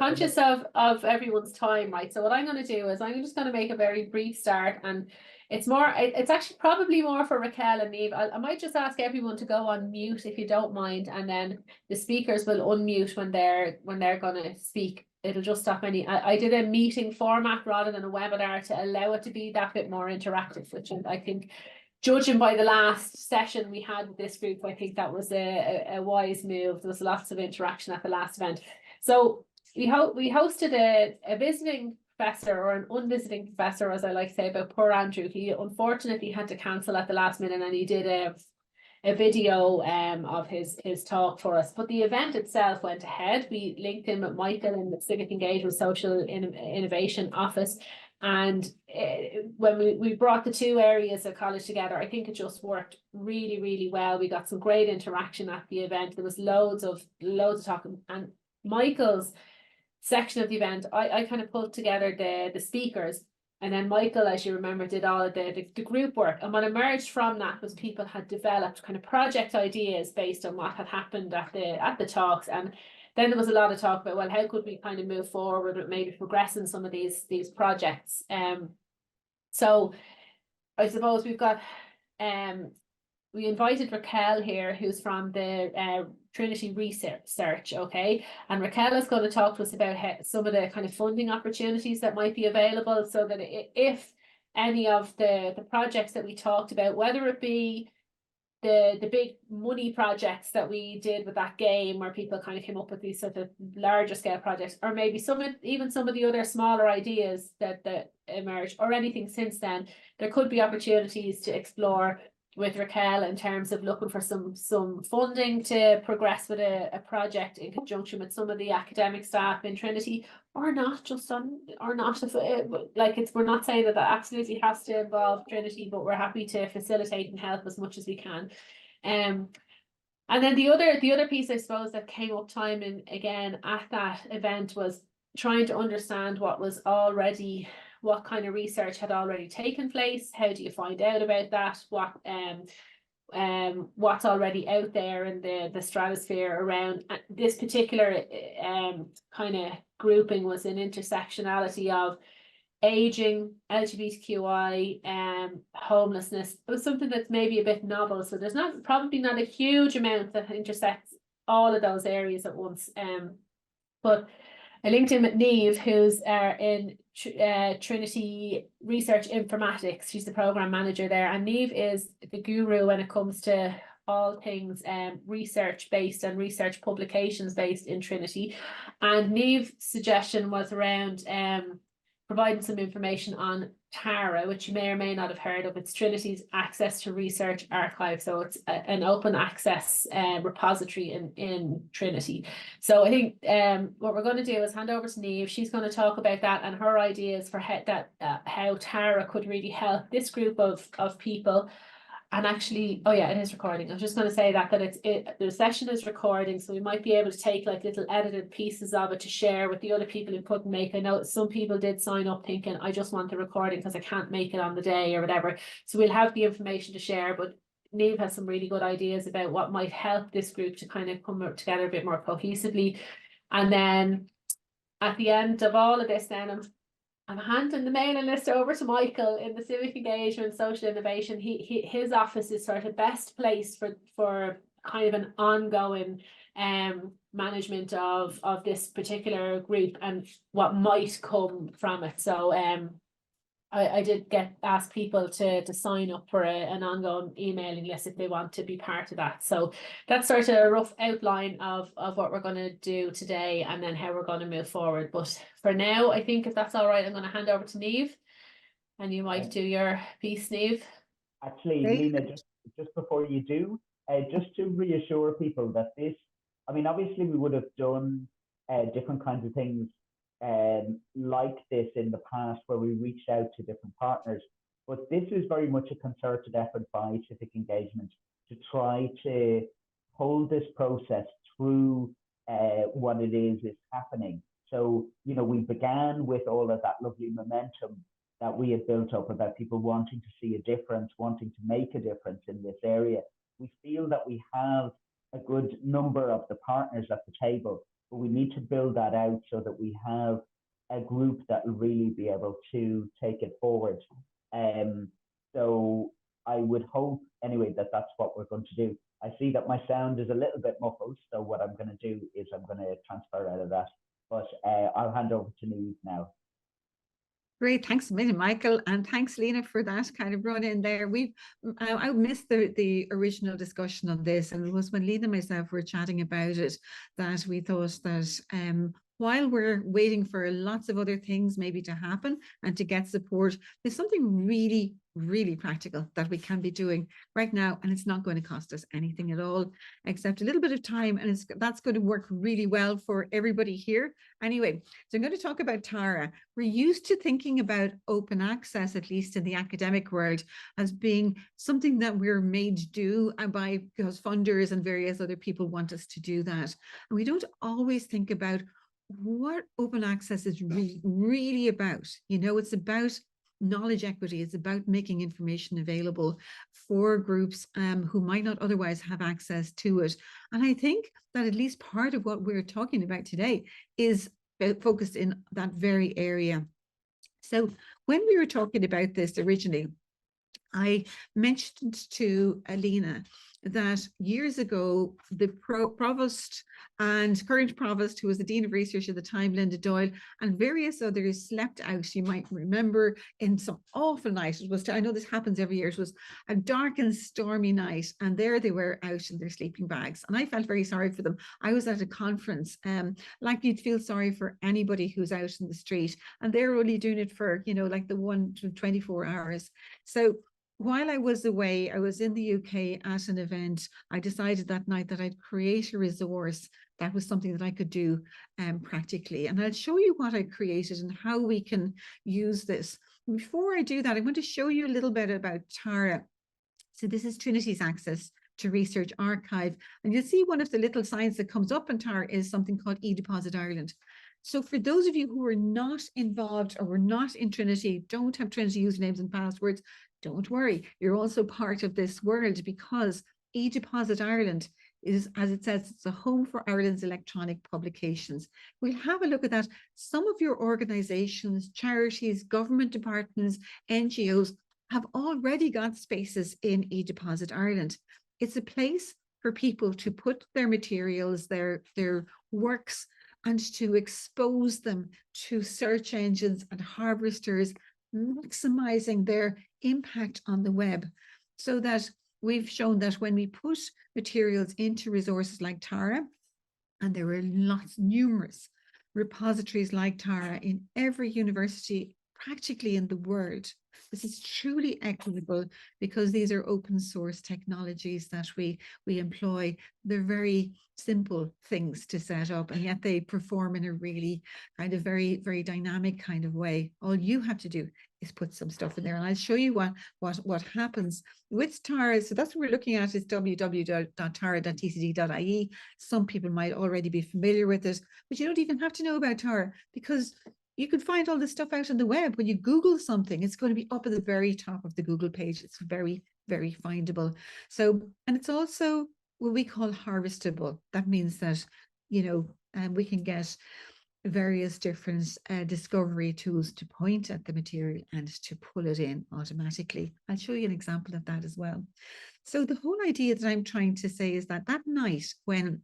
conscious of everyone's time, right? So what I'm going to do is I'm just going to make a very brief start, and it's actually probably more for Raquel and Niamh. I might just ask everyone to go on mute if you don't mind, and then the speakers will unmute when they're going to speak. It'll just stop any. I did a meeting format rather than a webinar to allow it to be that bit more interactive, which I think, judging by the last session we had with this group, I think that was a wise move. There was lots of interaction at the last event. So we hosted a visiting professor, or an unvisiting professor, as I like to say, about poor Andrew. He unfortunately had to cancel at the last minute, and he did a video of his talk for us. But the event itself went ahead. We linked in with Michael in the Civic Engagement Social Innovation Office. And when we brought the two areas of college together, I think it just worked really, really well. We got some great interaction at the event. There was loads of talking. And Michael's section of the event, I kind of put together the speakers. And then Michael, as you remember, did all of the group work. And what emerged from that was people had developed kind of project ideas based on what had happened at the talks. And then there was a lot of talk about, well, how could we kind of move forward with maybe progressing some of these projects? So I suppose we've got we invited Raquel here, who's from the Trinity Research, okay? And Raquel is going to talk to us about some of the kind of funding opportunities that might be available, so that if any of the projects that we talked about, whether it be the big money projects that we did with that game, where people kind of came up with these sort of larger scale projects, or maybe even some of the other smaller ideas that emerged, or anything since then, there could be opportunities to explore with Raquel in terms of looking for some funding to progress with a project in conjunction with some of the academic staff in Trinity, or not. We're not saying that absolutely has to involve Trinity, but we're happy to facilitate and help as much as we can. And then the other piece, I suppose, that came up time and again at that event was trying to understand what kind of research had already taken place. How do you find out about that? What's already out there in the stratosphere around this particular kind of grouping was an intersectionality of aging, LGBTQI, homelessness. It was something that's maybe a bit novel. So there's probably not a huge amount that intersects all of those areas at once. But I linked in with Niamh, who's in Trinity Research Informatics. She's the program manager there, and Niamh is the guru when it comes to all things research based and research publications based in Trinity. And Niamh's suggestion was around providing some information on TARA, which you may or may not have heard of. It's Trinity's Access to Research Archive. So it's an open access repository in Trinity. So I think what we're going to do is hand over to Niamh. She's going to talk about that and her ideas for how TARA could really help this group of people. And actually, oh yeah, it is recording. I was just going to say that the session is recording, so we might be able to take like little edited pieces of it to share with the other people who couldn't make it. I know some people did sign up thinking, I just want the recording because I can't make it on the day or whatever. So we'll have the information to share, but Niamh has some really good ideas about what might help this group to kind of come together a bit more cohesively. And then at the end of all of this, then I'm handing the mailing list over to Michael in the Civic Engagement Social Innovation. His office is sort of best placed for kind of an ongoing management of this particular group and what might come from it. So I did ask people to sign up for an ongoing emailing list if they want to be part of that. So that's sort of a rough outline of what we're going to do today and then how we're going to move forward. But for now, I think if that's all right, I'm going to hand over to Niamh, and you might do your piece, Niamh. Actually, Lena, just before you do, just to reassure people that this, I mean, obviously we would have done different kinds of things like this in the past where we reached out to different partners, but this is very much a concerted effort by Civic Engagement to try to hold this process through what it is happening. So, you know, we began with all of that lovely momentum that we had built up about people wanting to see a difference, wanting to make a difference in this area. We feel that we have a good number of the partners at the table but we need to build that out so that we have a group that will really be able to take it forward. So I would hope anyway that that's what we're going to do. I see that my sound is a little bit muffled, so what I'm going to do is I'm going to transfer out of that. But I'll hand over to Neve now. Great, thanks a million, Michael, and thanks, Lena, for that kind of run in there. I missed the original discussion on this, and it was when Lena and myself were chatting about it that we thought that while we're waiting for lots of other things maybe to happen and to get support, there's something really, really practical that we can be doing right now, and it's not going to cost us anything at all, except a little bit of time, and that's going to work really well for everybody here. Anyway, so I'm going to talk about Tara. We're used to thinking about open access, at least in the academic world, as being something that we're made to do because funders and various other people want us to do that. And we don't always think about what open access is really about. You know, it's about knowledge equity. It's about making information available for groups who might not otherwise have access to it. And I think that at least part of what we're talking about today is focused in that very area. So when we were talking about this originally, I mentioned to Alina that years ago, the provost and current provost, who was the Dean of Research at the time, Linda Doyle, and various others slept out. You might remember in some awful night. It was, I know this happens every year, it was a dark and stormy night, and there they were out in their sleeping bags. And I felt very sorry for them. I was at a conference, like you'd feel sorry for anybody who's out in the street, and they're only doing it for, you know, like the 1 to 24 hours. So while I was away, I was in the UK at an event. I decided that night that I'd create a resource that was something that I could do practically. And I'll show you what I created and how we can use this. Before I do that, I want to show you a little bit about Tara. So this is Trinity's access to research archive. And you'll see one of the little signs that comes up in Tara is something called eDeposit Ireland. So for those of you who are not involved or were not in Trinity, don't have Trinity usernames and passwords, don't worry, you're also part of this world, because eDeposit Ireland is, as it says, it's a home for Ireland's electronic publications. We'll have a look at that. Some of your organizations, charities, government departments, NGOs have already got spaces in eDeposit Ireland. It's a place for people to put their materials, their works, and to expose them to search engines and harvesters, maximizing their impact on the web. So that we've shown that when we put materials into resources like Tara, and there are numerous repositories like Tara in every university practically in the world. This is truly equitable because these are open source technologies that we employ. They're very simple things to set up, and yet they perform in a really kind of very, very dynamic kind of way. All you have to do is put some stuff in there, and I'll show you what happens with Tara. So that's what we're looking at, is www.tara.tcd.ie. Some people might already be familiar with it, but you don't even have to know about Tara, because you can find all this stuff out on the web. When you Google something, it's going to be up at the very top of the Google page. It's very, very findable. So, and it's also what we call harvestable. That means that, you know, we can get various different discovery tools to point at the material and to pull it in automatically. I'll show you an example of that as well. So the whole idea that I'm trying to say is that night when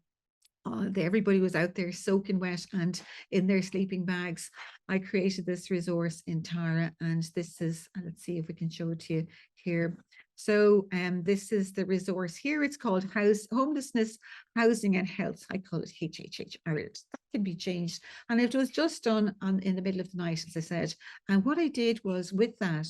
everybody was out there soaking wet and in their sleeping bags, I created this resource in Tara, and this is, let's see if we can show it to you here. So this is the resource here. It's called Homelessness, Housing and Health. I call it HHH Ireland. That can be changed. And it was just done in the middle of the night, as I said. And what I did was, with that,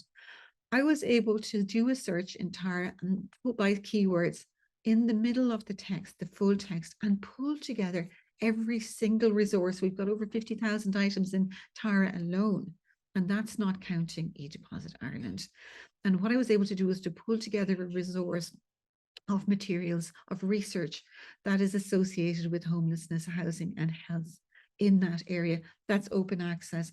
I was able to do a search in Tara and put by keywords in the middle of the text, the full text, and pull together every single resource. We've got over 50,000 items in Tara alone, and that's not counting eDeposit Ireland. And what I was able to do was to pull together a resource of materials, of research that is associated with homelessness, housing and health in that area. That's open access.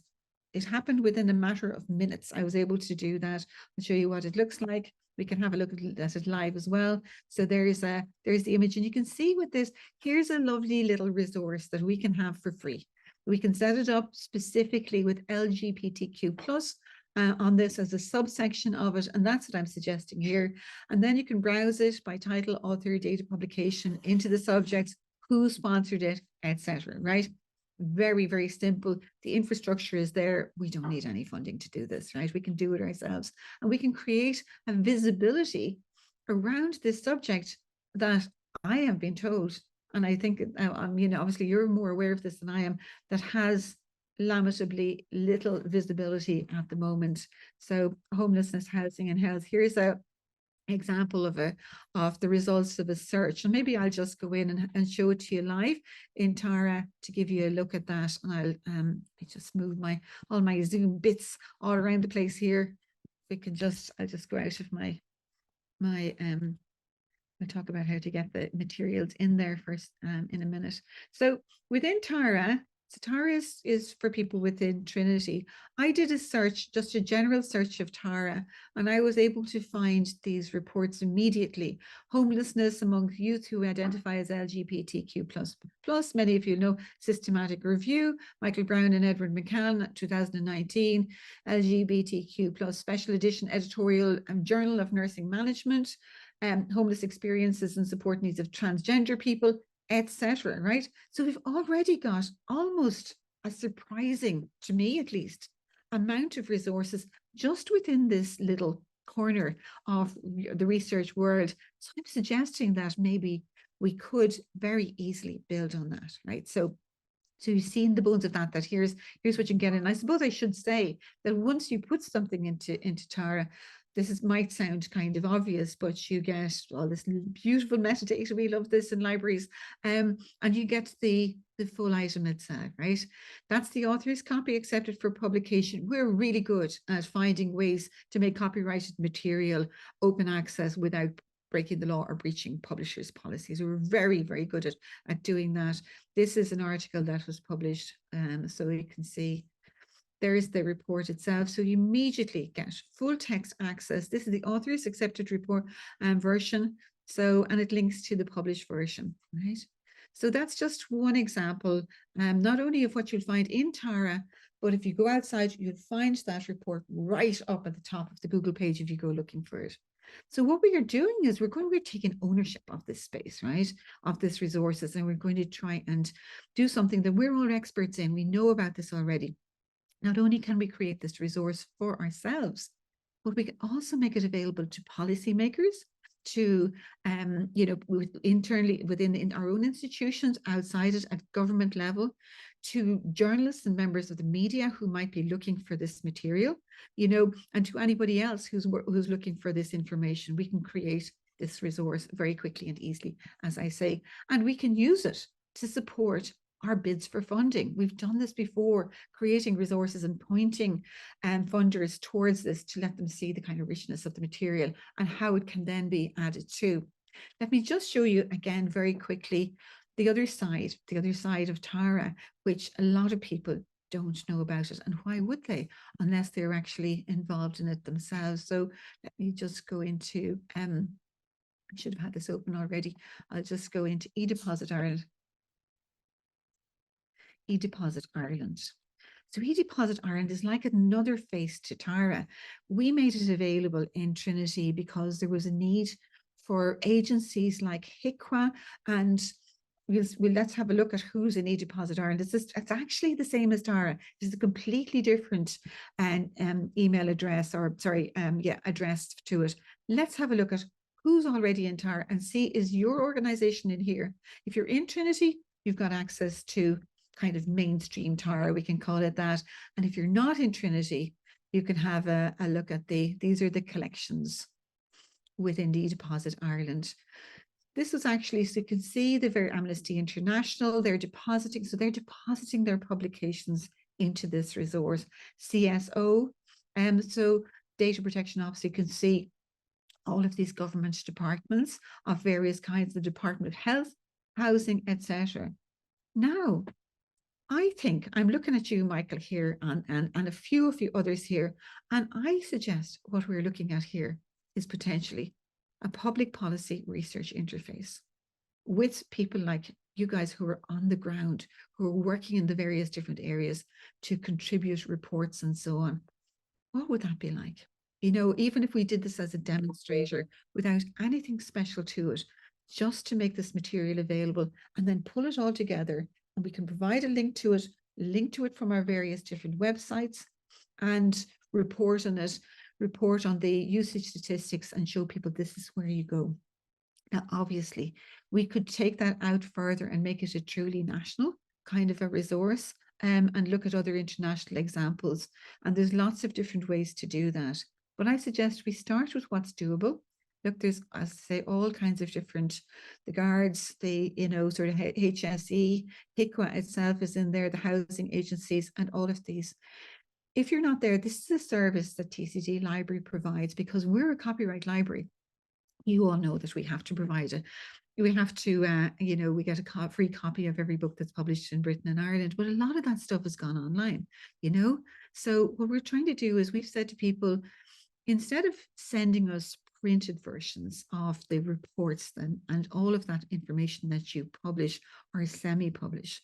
It happened within a matter of minutes. I was able to do that. I'll show you what it looks like. We can have a look at it live as well. So there's the image, and you can see with this, here's a lovely little resource that we can have for free. We can set it up specifically with LGBTQ plus on this as a subsection of it, and that's what I'm suggesting here. And then you can browse it by title, author, date of publication, into the subjects, who sponsored it, etc. Right? Very, very simple. The infrastructure is there. We don't need any funding to do this, right? We can do it ourselves, and we can create a visibility around this subject that I have been told, and I think, you know, obviously you're more aware of this than I am, that has lamentably little visibility at the moment. So homelessness, housing and health. Here's a example of the results of a search, and maybe I'll just go in and show it to you live in Tara to give you a look at that. And I'll just move all my Zoom bits all around the place here. We can I'll just go out of I'll talk about how to get the materials in there first in a minute. So within Tara, so Tara is for people within Trinity. I did a search, just a general search of Tara, and I was able to find these reports immediately. Homelessness among youth who identify as LGBTQ plus, many of you know, systematic review, Michael Brown and Edward McCann, 2019, LGBTQ plus special edition editorial Journal of Nursing Management, homeless experiences and support needs of transgender people, etc. Right? So we've already got almost a surprising, to me at least, amount of resources just within this little corner of the research world. So I'm suggesting that maybe we could very easily build on that, right? So you've seen the bones of that here's what you can get. And I suppose I should say that once you put something into Tara, might sound kind of obvious, but you get all this beautiful metadata. We love this in libraries, and you get the full item itself, right? That's the author's copy accepted for publication. We're really good at finding ways to make copyrighted material open access without breaking the law or breaching publishers' policies. We're very, very good at doing that. This is an article that was published, so you can see there is the report itself. So you immediately get full text access. This is the author's accepted report version. So, and it links to the published version, right? So that's just one example, not only of what you'll find in Tara, but if you go outside, you'll find that report right up at the top of the Google page if you go looking for it. So what we are doing is we're taking ownership of this space, right? Of this resources, and we're going to try and do something that we're all experts in. We know about this already. Not only can we create this resource for ourselves, but we can also make it available to policymakers, to you know, internally in our own institutions, outside it at government level, to journalists and members of the media who might be looking for this material, you know, and to anybody else who's looking for this information. We can create this resource very quickly and easily, as I say, and we can use it to support our bids for funding. We've done this before, creating resources and pointing funders towards this to let them see the kind of richness of the material and how it can then be added to. Let me just show you again very quickly the other side of Tara, which a lot of people don't know about it. And why would they, unless they're actually involved in it themselves? So let me just go into, I should have had this open already. I'll just go into eDeposit Ireland. eDeposit Ireland. So eDeposit Ireland is like another face to Tara. We made it available in Trinity because there was a need for agencies like HICWA, and let's have a look at who's in eDeposit Ireland. It's actually the same as Tara. It's a completely different email address, or sorry, addressed to it. Let's have a look at who's already in Tara and see, is your organization in here? If you're in Trinity, you've got access to kind of mainstream Tara, we can call it that. And if you're not in Trinity, you can have a look at these are the collections within eDeposit Ireland. This was actually, so you can see the very Amnesty International, they're depositing their publications into this resource. CSO, so Data Protection Officer, you can see all of these government departments of various kinds, the Department of Health, Housing, etc. Now, I think I'm looking at you, Michael, here, and a few others here, and I suggest what we're looking at here is potentially a public policy research interface with people like you guys who are on the ground, who are working in the various different areas to contribute reports and so on. What would that be like? You know, even if we did this as a demonstrator without anything special to it, just to make this material available and then pull it all together, and we can provide a link to it from our various different websites, and report on it, report on the usage statistics, and show people this is where you go. Now, obviously, we could take that out further and make it a truly national kind of a resource, and look at other international examples. And there's lots of different ways to do that. But I suggest we start with what's doable. Look, there's, as I say, all kinds of different, the guards, the, you know, sort of HSE, HICWA itself is in there, the housing agencies, and all of these. If you're not there, this is a service that TCD Library provides, because we're a copyright library. You all know that we have to provide it. We have to, you know, we get a free copy of every book that's published in Britain and Ireland, but a lot of that stuff has gone online, you know? So what we're trying to do is, we've said to people, instead of sending us printed versions of the reports then, and all of that information that you publish or semi-publish,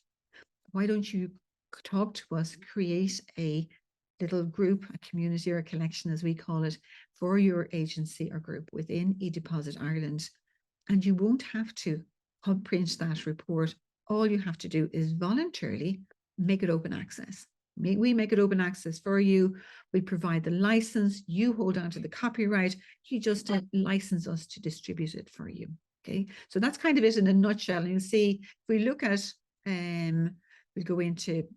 why don't you talk to us, create a little group, a community or a collection, as we call it, for your agency or group within eDeposit Ireland. And you won't have to print that report. All you have to do is voluntarily make it open access. We make it open access for you. We provide the license. You hold on to the copyright. You just license us to distribute it for you. Okay, so that's kind of it in a nutshell. And you'll see, if we look at, we'll go into.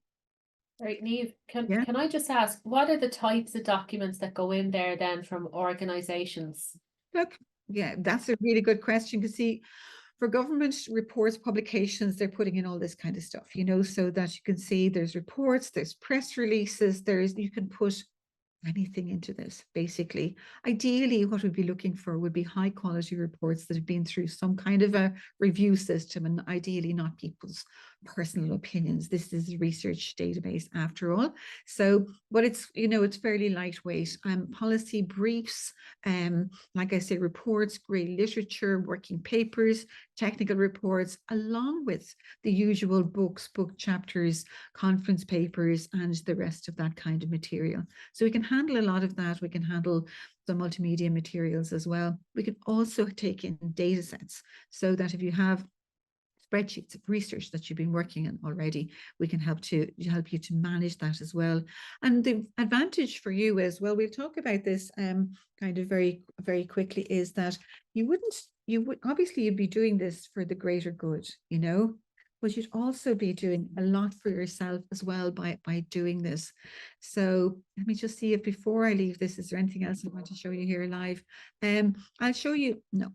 Right, Niamh, can I just ask, what are the types of documents that go in there then from organisations? Look, yeah, that's a really good question. You see, for government reports, publications, they're putting in all this kind of stuff, you know, so that you can see there's reports, there's press releases, you can put anything into this, basically. Ideally, what we'd be looking for would be high quality reports that have been through some kind of a review system, and ideally not people's personal opinions. This is a research database after all. So, but it's, you know, it's fairly lightweight. Policy briefs, like I say, reports, grey literature, working papers, technical reports, along with the usual books, book chapters, conference papers, and the rest of that kind of material. So we can handle a lot of that. We can handle the multimedia materials as well. We can also take in data sets, so that if you have spreadsheets of research that you've been working on already, we can help you to manage that as well. And the advantage for you as well, we'll talk about this kind of very, very quickly, is that you would obviously, you'd be doing this for the greater good, you know, but you'd also be doing a lot for yourself as well by doing this. So let me just see if, before I leave this, is there anything else I want to show you here live? I'll show you, no,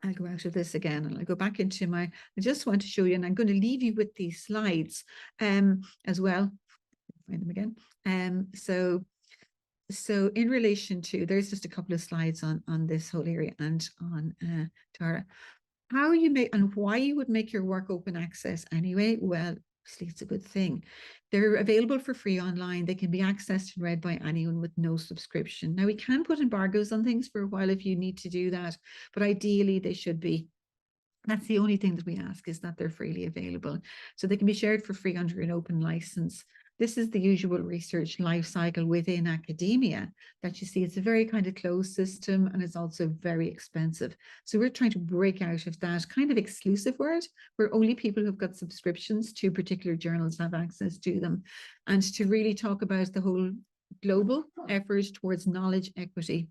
I'll go out of this again and I'll go back into my, I just want to show you, and I'm going to leave you with these slides as well. Find them again. So in relation to, there's just a couple of slides on this whole area, and on Tara, how you make and why you would make your work open access anyway. Well, obviously it's a good thing. They're available for free online. They can be accessed and read by anyone with no subscription. Now, we can put embargoes on things for a while if you need to do that, but ideally they should be. That's the only thing that we ask, is that they're freely available. So they can be shared for free under an open license. This is the usual research life cycle within academia that you see. It's a very kind of closed system, and it's also very expensive. So we're trying to break out of that kind of exclusive world where only people who've got subscriptions to particular journals have access to them, and to really talk about the whole global effort towards knowledge equity.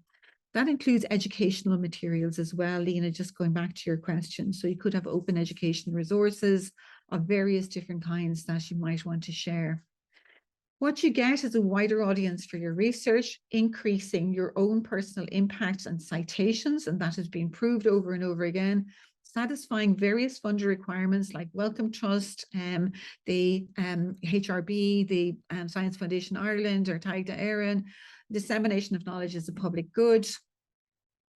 That includes educational materials as well, Lena, just going back to your question. So you could have open education resources of various different kinds that you might want to share. What you get is a wider audience for your research, increasing your own personal impact and citations, and that has been proved over and over again, satisfying various funder requirements like Wellcome Trust, the HRB, the Science Foundation Ireland, or Taigda Éireann. Dissemination of knowledge is a public good.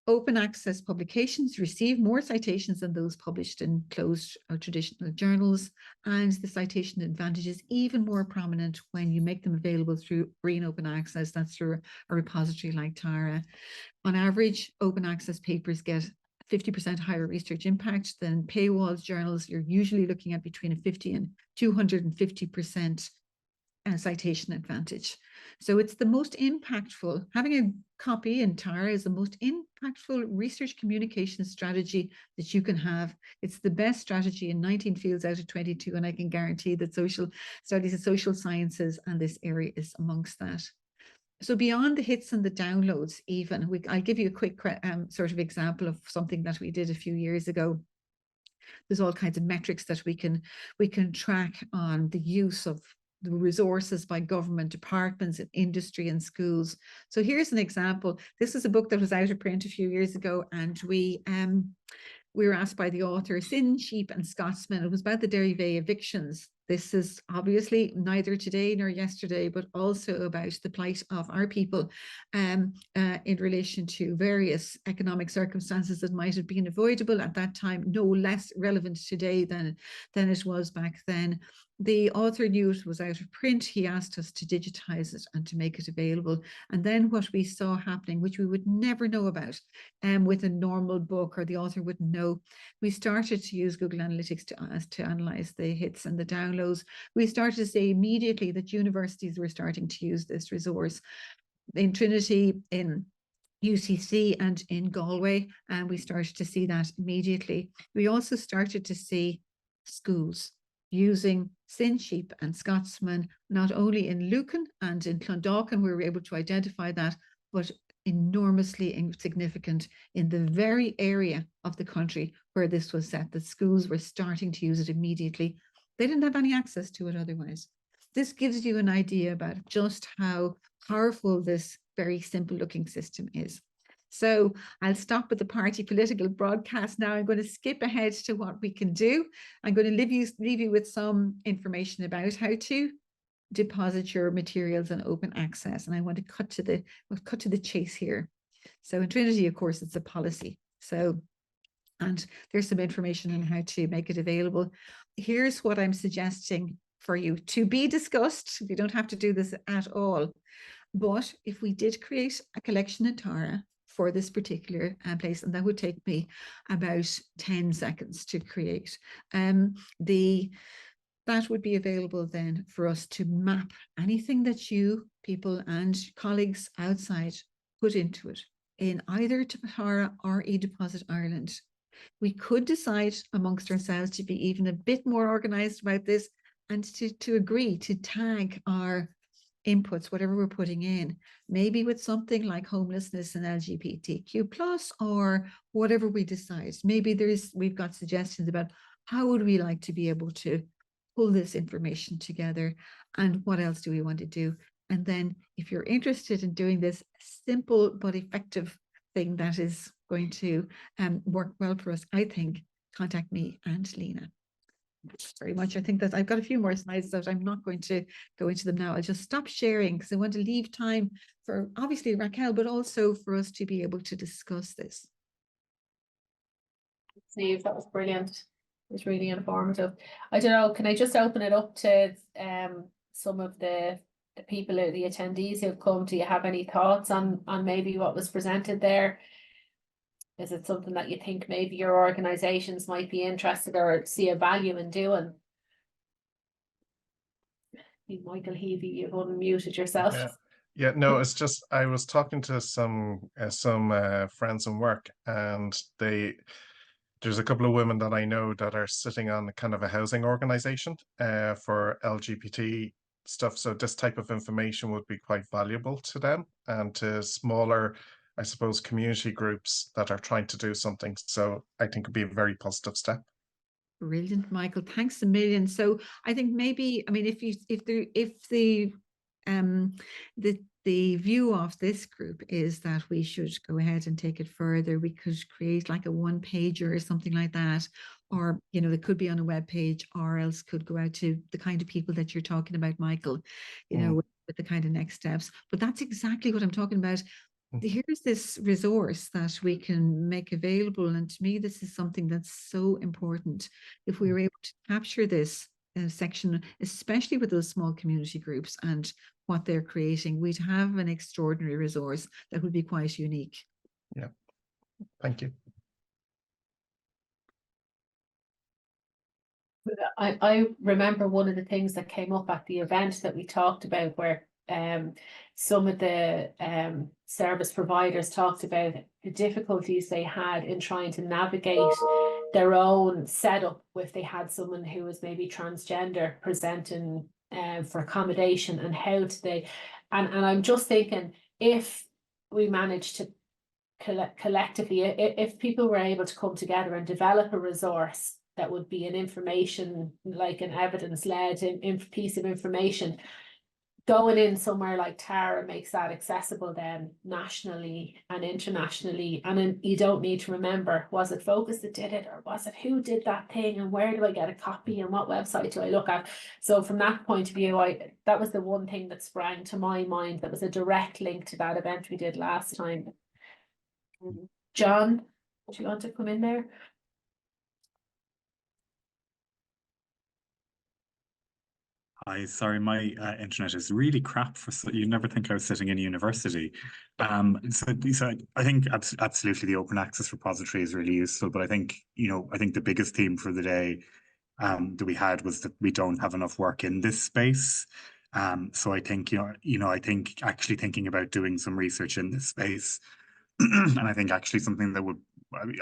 Open access publications receive more citations than those published in closed or traditional journals, and the citation advantage is even more prominent when you make them available through free and open access. That's through a repository like Tara. On average, open access papers get 50% higher research impact than paywall journals. You're usually looking at between a 50 and 250% citation advantage. So it's the most impactful, having a copy in Tara is the most impactful research communication strategy that you can have. It's the best strategy in 19 fields out of 22, and I can guarantee that social studies and social sciences and this area is amongst that. So beyond the hits and the downloads, even, I'll give you a quick sort of example of something that we did a few years ago. There's all kinds of metrics that we can track on the use of the resources by government departments and industry and schools. So here's an example. This is a book that was out of print a few years ago, and we were asked by the author, Sin, Sheep and Scotsmen. It was about the Derry evictions. This is obviously neither today nor yesterday, but also about the plight of our people in relation to various economic circumstances that might have been avoidable at that time, no less relevant today than it was back then. The author knew it was out of print. He asked us to digitize it and to make it available. And then what we saw happening, which we would never know about with a normal book, or the author wouldn't know, we started to use Google Analytics to analyze the hits and the downloads. We started to see immediately that universities were starting to use this resource. In Trinity, in UCC and in Galway, and we started to see that immediately. We also started to see schools using Sin, Sheep and Scotsmen, not only in Lucan and in Clondalkin, we were able to identify that, but enormously significant in the very area of the country where this was set, that schools were starting to use it immediately. They didn't have any access to it otherwise. This gives you an idea about just how powerful this very simple looking system is. So I'll stop with the party political broadcast now. I'm going to skip ahead to what we can do. I'm going to leave you with some information about how to deposit your materials in open access. And I want to cut to the chase here. So in Trinity, of course, it's a policy. And there's some information on how to make it available. Here's what I'm suggesting for you to be discussed. You don't have to do this at all. But if we did create a collection in Tara for this particular place, and that would take me about 10 seconds to create, that would be available then for us to map anything that you, people and colleagues outside put into it in either Tara or eDeposit Ireland. We could decide amongst ourselves to be even a bit more organized about this and to agree to tag our inputs, whatever we're putting in, maybe with something like homelessness and LGBTQ+, or whatever we decide. Maybe we've got suggestions about how would we like to be able to pull this information together, and what else do we want to do? And then if you're interested in doing this simple but effective thing that is going to work well for us, I think, contact me and Lena. Very much. I think that I've got a few more slides that I'm not going to go into them now. I'll just stop sharing because I want to leave time for obviously Raquel, but also for us to be able to discuss this. Steve, that was brilliant. It was really informative. I don't know, can I just open it up to some of the people, the attendees who've come? Do you have any thoughts on maybe what was presented there? Is it something that you think maybe your organizations might be interested or see a value in doing? Michael Heavey, you've unmuted yourself. Yeah, no, it's just I was talking to some friends in work, and there's a couple of women that I know that are sitting on kind of a housing organization for LGBT stuff. So this type of information would be quite valuable to them and to smaller, I suppose, community groups that are trying to do something. So I think it'd be a very positive step. Brilliant, Michael. Thanks a million. So I think maybe, I mean, the view of this group is that we should go ahead and take it further. We could create like a one-pager or something like that, or it could be on a web page, or else could go out to the kind of people that you're talking about, Michael, with the kind of next steps. But that's exactly what I'm talking about. here's this resource that we can make available. And to me, this is something that's so important. If we were able to capture this section, especially with those small community groups and what they're creating, we'd have an extraordinary resource that would be quite unique. Yeah, thank you. I remember one of the things that came up at the event that we talked about, where some of the service providers talked about the difficulties they had in trying to navigate their own setup if they had someone who was maybe transgender presenting for accommodation, and how do they, and I'm just thinking, if we managed to collectively, if people were able to come together and develop a resource that would be an information, like an evidence-led piece of information, going in somewhere like Tara makes that accessible then nationally and internationally. And then you don't need to remember, was it Focus that did it, or was it who did that thing, and where do I get a copy, and what website do I look at? So from that point of view, that was the one thing that sprang to my mind that was a direct link to that event we did last time. John, do you want to come in there? Hi, sorry, my internet is really crap. You'd never think I was sitting in a university. So I think absolutely the open access repository is really useful. But I think the biggest theme for the day that we had was that we don't have enough work in this space. So I think I think actually thinking about doing some research in this space, and I think actually something that would,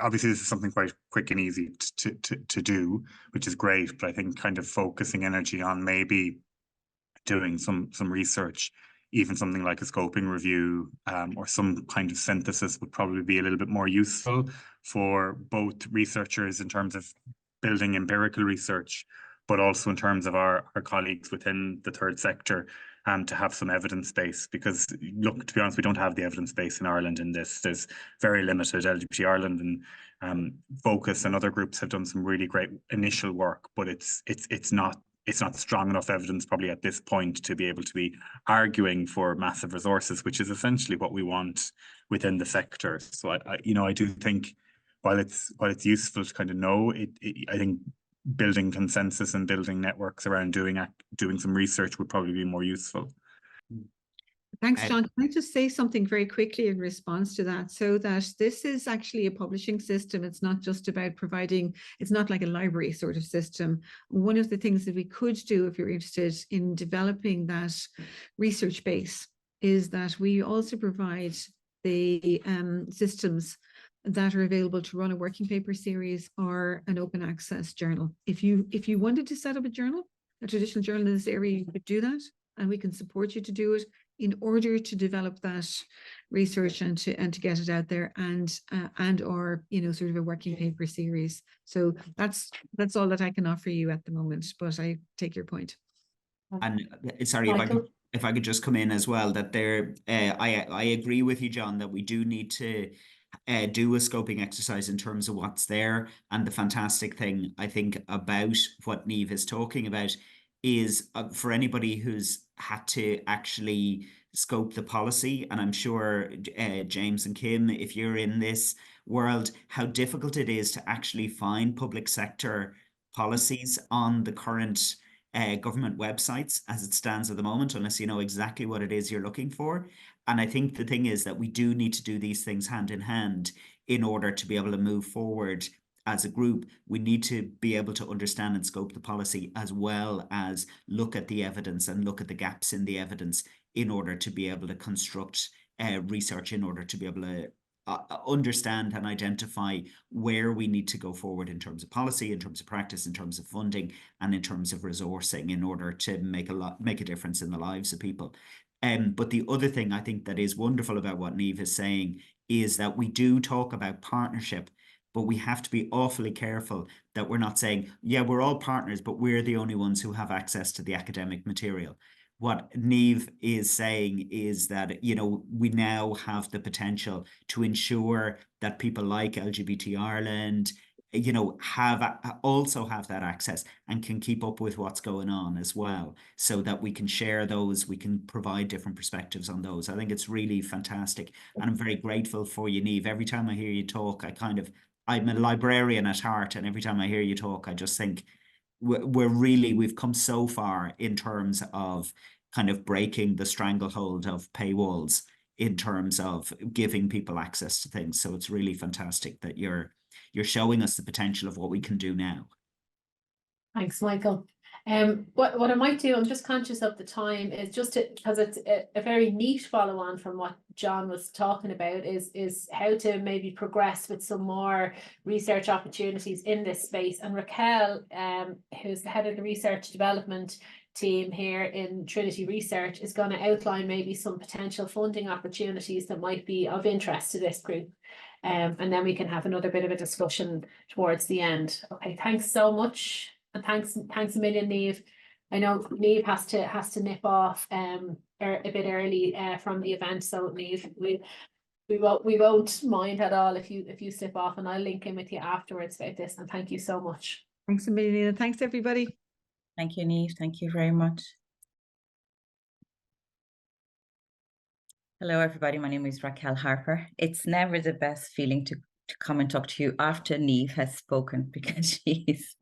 obviously this is something quite quick and easy to do, which is great, but I think kind of focusing energy on maybe doing some research, even something like a scoping review or some kind of synthesis would probably be a little bit more useful for both researchers in terms of building empirical research, but also in terms of our colleagues within the third sector, to have some evidence base. Because look, to be honest, we don't have the evidence base in Ireland in this. There's very limited. LGBT Ireland and Focus and other groups have done some really great initial work, but it's not strong enough evidence probably at this point to be able to be arguing for massive resources, which is essentially what we want within the sector. So I do think while it's useful to kind of know it, I think building consensus and building networks around doing some research would probably be more useful. Thanks, John. Can I just say something very quickly in response to that? So that this is actually a publishing system. It's not just about providing, it's not like a library sort of system. One of the things that we could do, if you're interested in developing that research base, is that we also provide the systems that are available to run a working paper series or an open access journal. If you wanted to set up a journal, a traditional journal in this area, you could do that, and we can support you to do it in order to develop that research and to get it out there, and or sort of a working paper series. So that's all that I can offer you at the moment, but I take your point. And sorry, if I could just come in as well, that I agree with you, John, that we do need to do a scoping exercise in terms of what's there. And the fantastic thing I think about what Niamh is talking about is for anybody who's had to actually scope the policy, and I'm sure James and Kim, if you're in this world, how difficult it is to actually find public sector policies on the current government websites as it stands at the moment, unless you know exactly what it is you're looking for. And I think the thing is that we do need to do these things hand in hand in order to be able to move forward as a group. We need to be able to understand and scope the policy, as well as look at the evidence and look at the gaps in the evidence in order to be able to construct research, in order to be able to understand and identify where we need to go forward in terms of policy, in terms of practice, in terms of funding, and in terms of resourcing, in order to make a difference in the lives of people. But the other thing I think that is wonderful about what Niamh is saying is that we do talk about partnership, but we have to be awfully careful that we're not saying, yeah, we're all partners, but we're the only ones who have access to the academic material. What Niamh is saying is that, we now have the potential to ensure that people like LGBT Ireland, you know, also have that access and can keep up with what's going on as well, so that we can share those, we can provide different perspectives on those. I think it's really fantastic, and I'm very grateful for you, Niamh. Every time I hear you talk, I'm a librarian at heart, and every time I hear you talk, I just think we've come so far in terms of kind of breaking the stranglehold of paywalls, in terms of giving people access to things. So it's really fantastic that you're showing us the potential of what we can do now. Thanks, Michael. What I might do, I'm just conscious of the time, is just because it's a very neat follow on from what John was talking about, is how to maybe progress with some more research opportunities in this space. And Raquel, who's the head of the research development team here in Trinity Research, is going to outline maybe some potential funding opportunities that might be of interest to this group. And then we can have another bit of a discussion towards the end. Okay, thanks so much. And thanks a million, Niamh. I know Niamh has to nip off a bit early from the event, so Niamh, we won't mind at all if you slip off, and I'll link in with you afterwards about this. And thank you so much. Thanks a million. Thanks everybody. Thank you, Niamh. Thank you very much. Hello, everybody. My name is Raquel Harper. It's never the best feeling to come and talk to you after Niamh has spoken, because she's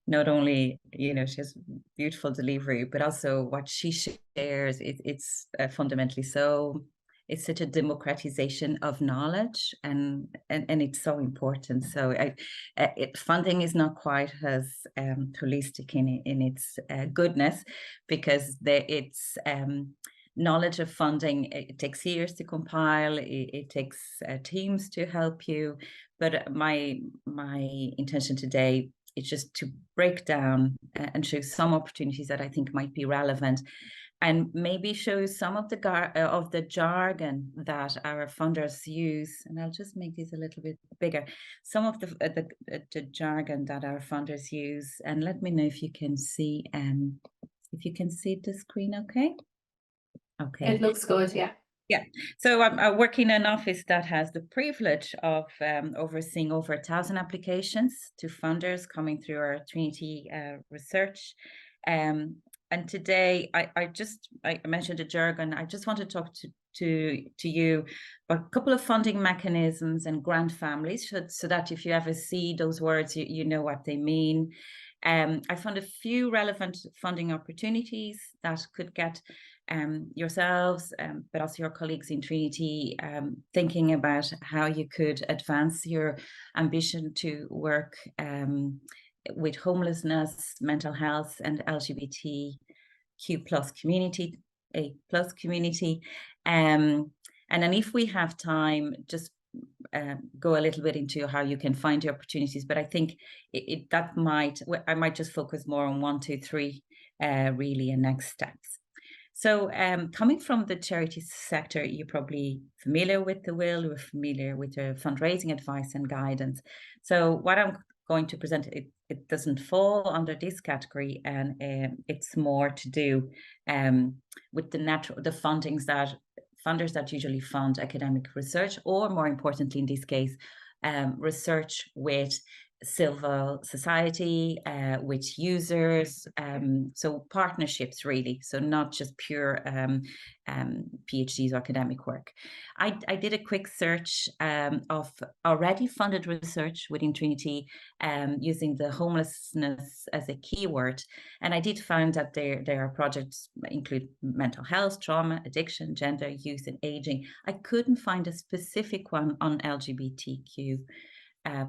not only, you know, she has beautiful delivery, but also what she shares, it's fundamentally so, it's such a democratization of knowledge, and it's so important. So funding is not quite as holistic in its goodness, because it's knowledge of funding, it takes years to compile, it takes teams to help you. But my intention today is just to break down and show some opportunities that I think might be relevant, and maybe show some of the jargon that our funders use. And I'll just make this a little bit bigger. Some of the jargon that our funders use, and let me know if you can see the screen. Okay, It looks good, yeah. Yeah, so I work in an office that has the privilege of overseeing over 1,000 applications to funders coming through our Trinity research. And today, I mentioned the jargon. I just want to talk to you about a couple of funding mechanisms and grant families, so that if you ever see those words, you know what they mean. I found a few relevant funding opportunities that could get yourselves, but also your colleagues in Trinity, thinking about how you could advance your ambition to work with homelessness, mental health, and LGBTQ+ community, A+ community. And then if we have time, just go a little bit into how you can find the opportunities. But I think I might just focus more on 1, 2, 3, really, and next steps. So coming from the charity sector, you're probably familiar with the will, you're familiar with the fundraising advice and guidance. So what I'm going to present, it doesn't fall under this category, and it's more to do with the funders that usually fund academic research, or more importantly in this case, research with civil society, with users, so partnerships really, so not just pure PhDs or academic work. I did a quick search of already funded research within Trinity, using the homelessness as a keyword, and I did find that there are projects include mental health, trauma, addiction, gender, youth, and aging. I couldn't find a specific one on LGBTQ.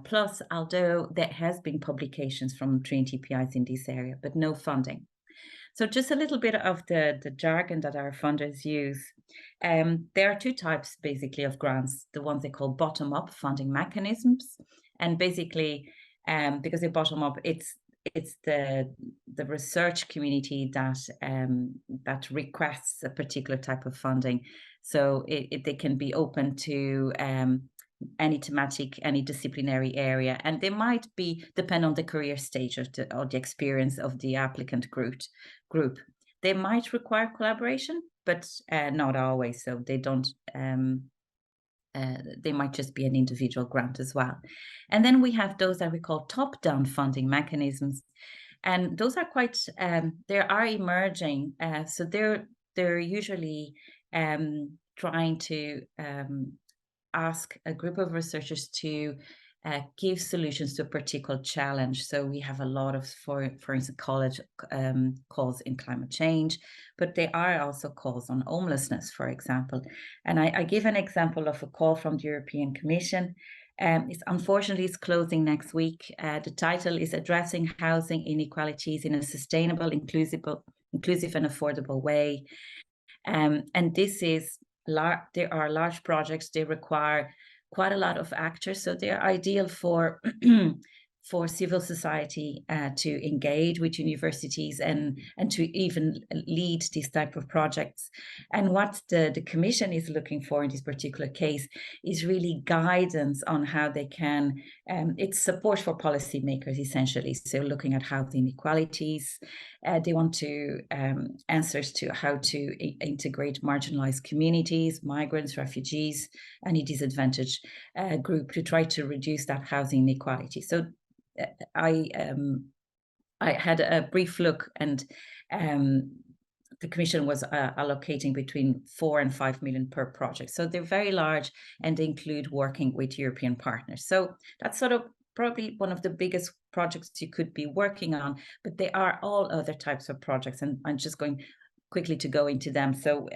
Plus, although there has been publications from Trinity PIs in this area, but no funding. So just a little bit of the jargon that our funders use. There are two types basically of grants, the ones they call bottom-up funding mechanisms. And basically, because they're bottom-up, it's the research community that requests a particular type of funding. So they can be open to any thematic, any disciplinary area, and they might depend on the career stage of the experience of the applicant group. They might require collaboration, but not always. So they don't they might just be an individual grant as well. And then we have those that we call top-down funding mechanisms. And those are quite, they are emerging. So they're usually trying to ask a group of researchers to give solutions to a particular challenge. So we have a lot of, for instance, college calls in climate change, but there are also calls on homelessness, for example. And I give an example of a call from the European Commission. Unfortunately, it's closing next week. The title is Addressing Housing Inequalities in a Sustainable, Inclusive and Affordable Way. And this is, there are large projects, they require quite a lot of actors, so they're ideal for for civil society to engage with universities and to even lead these type of projects. And what the Commission is looking for in this particular case is really guidance on how they can, it's support for policymakers essentially. So looking at housing inequalities, they want to answers to how to integrate marginalized communities, migrants, refugees, any disadvantaged group to try to reduce that housing inequality. So I had a brief look, and the Commission was allocating between 4 and 5 million per project. So they're very large, and they include working with European partners. So that's sort of probably one of the biggest projects you could be working on, but there are all other types of projects, and I'm just going quickly to go into them. So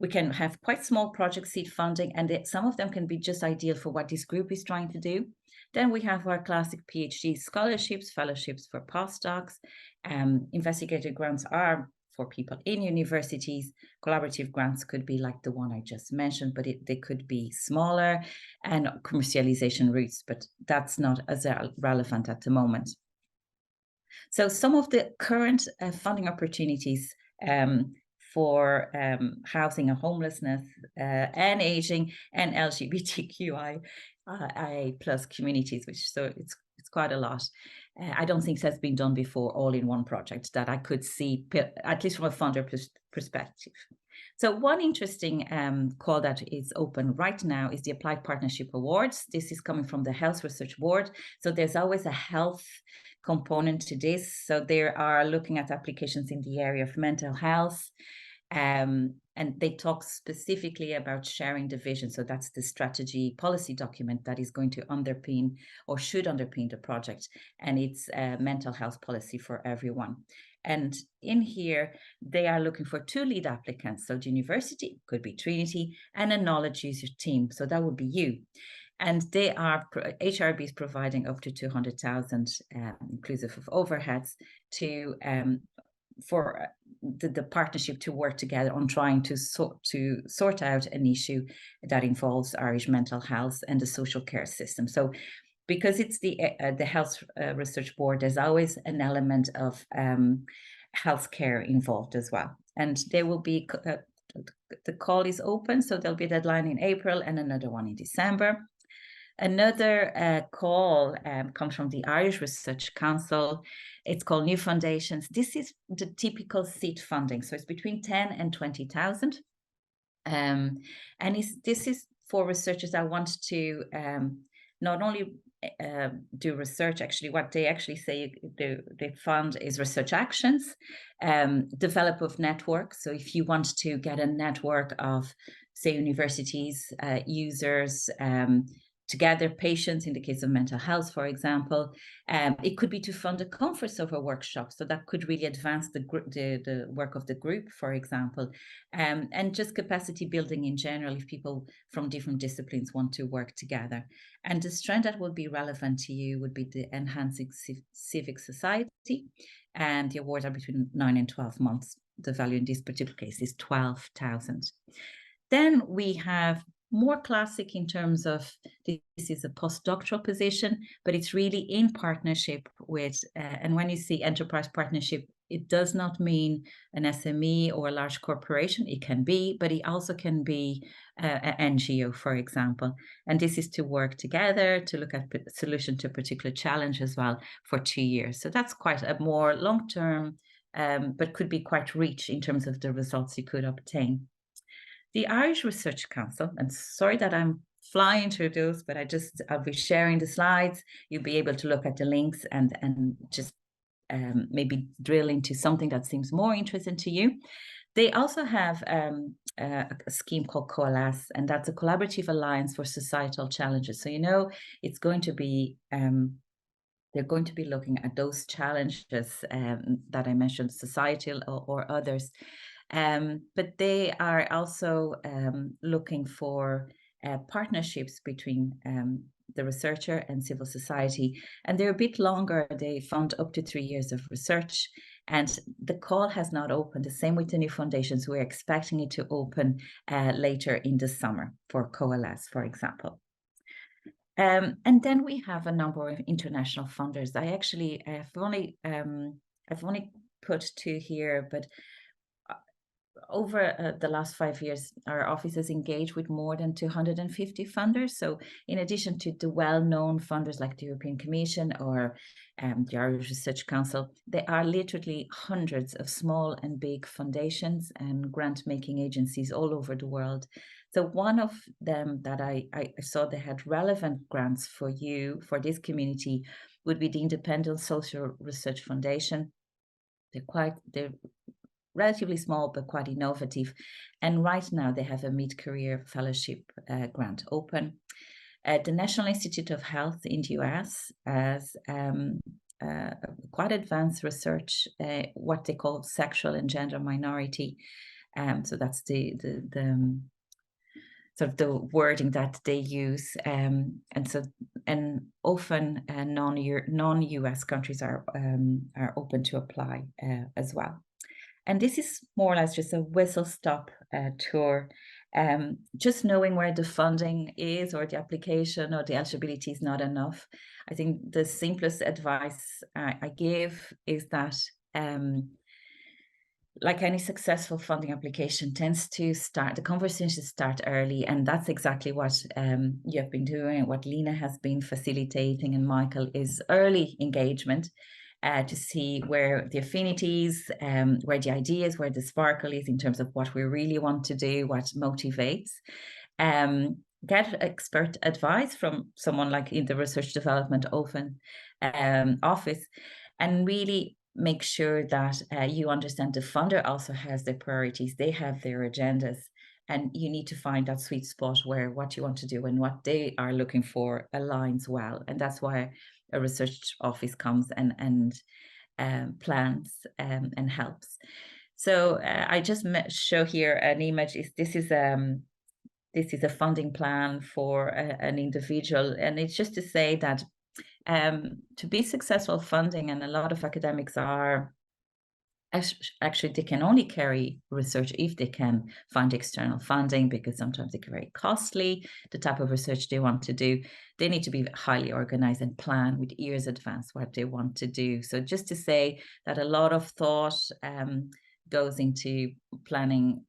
we can have quite small project seed funding, and some of them can be just ideal for what this group is trying to do. Then we have our classic PhD scholarships, fellowships for postdocs. Investigator grants are for people in universities. Collaborative grants could be like the one I just mentioned, but they could be smaller, and commercialization routes, but that's not as relevant at the moment. So some of the current funding opportunities for housing and homelessness and aging and LGBTQI plus communities, which so it's quite a lot. I don't think that's been done before all in one project that I could see, at least from a funder perspective. So one interesting call that is open right now is the Applied Partnership Awards. This is coming from the Health Research Board. So there's always a health component to this. So they are looking at applications in the area of mental health. And they talk specifically about sharing the vision. So that's the strategy policy document that is going to underpin or should underpin the project. And it's a mental health policy for everyone. And in here, they are looking for 2 lead applicants. So the university, could be Trinity, and a knowledge user team. So that would be you. And they are, HRB is providing up to 200,000 inclusive of overheads to for the partnership to work together on trying to sort out an issue that involves Irish mental health and the social care system. So because it's the Health Research Board, there's always an element of healthcare involved as well. And there will be, the call is open, so there'll be a deadline in April and another one in December. Another call comes from the Irish Research Council. It's called New Foundations. This is the typical seed funding. So it's between 10 and 20,000. And this is for researchers that want to not only do research, actually what they actually say they fund is research actions, develop of networks. So if you want to get a network of, say, universities, users, together, patients in the case of mental health, for example, it could be to fund a conference of a workshop. So that could really advance the work of the group, for example, and just capacity building in general if people from different disciplines want to work together. And the strand that would be relevant to you would be the Enhancing Civic Society, and the awards are between 9 and 12 months. The value in this particular case is 12,000. Then we have more classic in terms of this is a postdoctoral position, but it's really in partnership with, and when you see enterprise partnership, it does not mean an SME or a large corporation. It can be, but it also can be an NGO, for example. And this is to work together to look at a solution to a particular challenge as well for 2 years. So that's quite a more long-term, but could be quite rich in terms of the results you could obtain. The Irish Research Council, and sorry that I'm flying through those, but I'll be sharing the slides. You'll be able to look at the links and just maybe drill into something that seems more interesting to you. They also have a scheme called Coalesce, and that's a collaborative alliance for societal challenges. So, you know, it's going to be, they're going to be looking at those challenges that I mentioned, societal or others. But they are also looking for partnerships between the researcher and civil society. And they're a bit longer. They fund up to 3 years of research. And the call has not opened. The same with the new foundations. We're expecting it to open later in the summer for Coalesce, for example. And then we have a number of international funders. I've only put 2 here, but over the last 5 years, our office has engaged with more than 250 funders. So in addition to the well-known funders like the European Commission or the Irish Research Council, there are literally hundreds of small and big foundations and grant-making agencies all over the world. So one of them that I saw they had relevant grants for you, for this community, would be the Independent Social Research Foundation. They're relatively small, but quite innovative. And right now they have a mid-career fellowship grant open. The National Institute of Health in the US has quite advanced research, what they call sexual and gender minority. So that's the sort of the wording that they use. And often non-US countries are open to apply as well. And this is more or less just a whistle-stop tour. Just knowing where the funding is or the application or the eligibility is not enough. I think the simplest advice I give is that like any successful funding application tends to the conversations start early, and that's exactly what you have been doing, what Lena has been facilitating, and Michael, is early engagement. To see where the affinities, where the ideas, where the sparkle is in terms of what we really want to do, what motivates. Get expert advice from someone like in the research development office, and really make sure that you understand the funder also has their priorities, they have their agendas, and you need to find that sweet spot where what you want to do and what they are looking for aligns well. And that's why a research office comes and plans and helps. So I just show here an image. This is a funding plan for an individual, and it's just to say that to be successful funding, and a lot of academics are actually, they can only carry research if they can find external funding, because sometimes it can be very costly, the type of research they want to do. They need to be highly organized and plan with years advance what they want to do. So just to say that a lot of thought goes into planning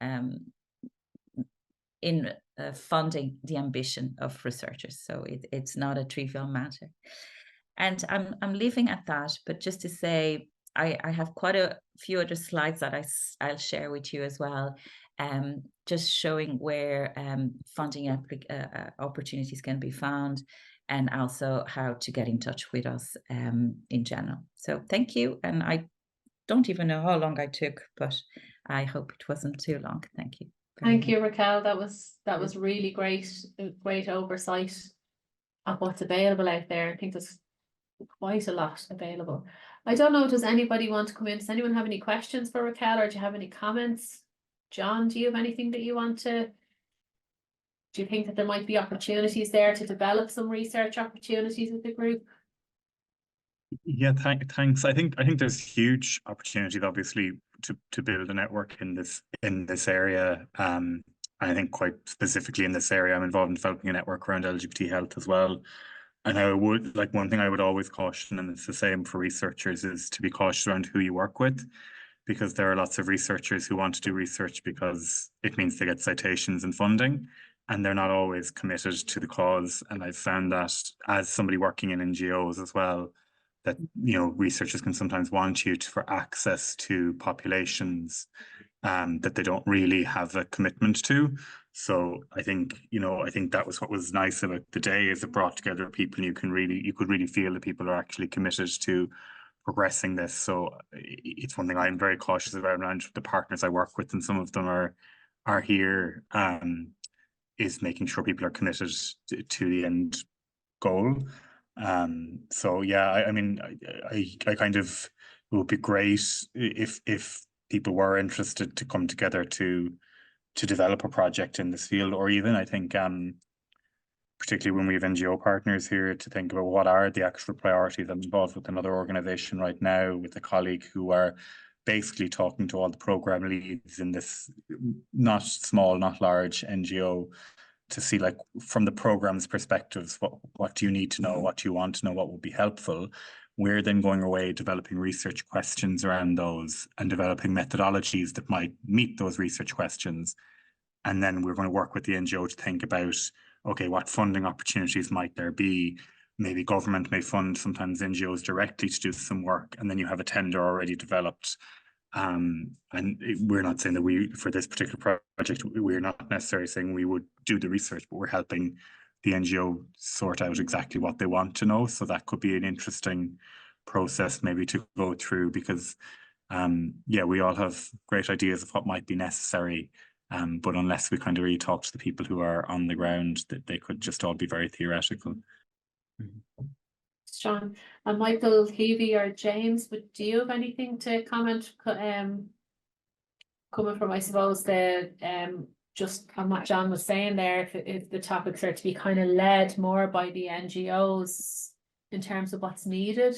in funding the ambition of researchers. So it's not a trivial matter. And I'm leaving at that, but just to say, I have quite a few other slides that I'll share with you as well, just showing where funding opportunities can be found, and also how to get in touch with us in general. So thank you, and I don't even know how long I took, but I hope it wasn't too long. Thank you. Thank you, Raquel. That was really great oversight of what's available out there. I think there's quite a lot available. I don't know, does anybody want to come in? Does anyone have any questions for Raquel, or do you have any comments? John, do you have anything that you want to, do you think that there might be opportunities there to develop some research opportunities with the group? Yeah, thanks. I think there's huge opportunity, obviously, to build a network in this area. I think quite specifically in this area, I'm involved in developing a network around LGBT health as well. And I would, like, one thing I would always caution, and it's the same for researchers, is to be cautious around who you work with, because there are lots of researchers who want to do research because it means they get citations and funding, and they're not always committed to the cause. And I've found that as somebody working in NGOs as well, that, you know, researchers can sometimes want you for access to populations that they don't really have a commitment to. So I think, I think that was what was nice about the day, is it brought together people, and you could really feel that people are actually committed to progressing this. So it's one thing I'm very cautious about around the partners I work with, and some of them are here, is making sure people are committed to the end goal. So yeah, I mean, I kind of, it would be great if people were interested to come together to develop a project in this field, or even I think particularly when we have NGO partners here, to think about what are the actual priorities. I'm involved with another organization right now with a colleague who are basically talking to all the program leads in this not small, not large NGO, to see, like, from the program's perspectives, what do you need to know, what do you want to know, what would be helpful. We're then going away, developing research questions around those and developing methodologies that might meet those research questions. And then we're going to work with the NGO to think about, okay, what funding opportunities might there be? Maybe government may fund sometimes NGOs directly to do some work, and then you have a tender already developed. And we're not saying that for this particular project, we're not necessarily saying we would do the research, but we're helping the NGO sort out exactly what they want to know. So that could be an interesting process maybe to go through, because yeah, we all have great ideas of what might be necessary. But unless we kind of really talk to the people who are on the ground, that they could just all be very theoretical. John and Michael, Heavey or James, do you have anything to comment? Coming from, I suppose, the just on what John was saying there, if the topics are to be kind of led more by the NGOs in terms of what's needed.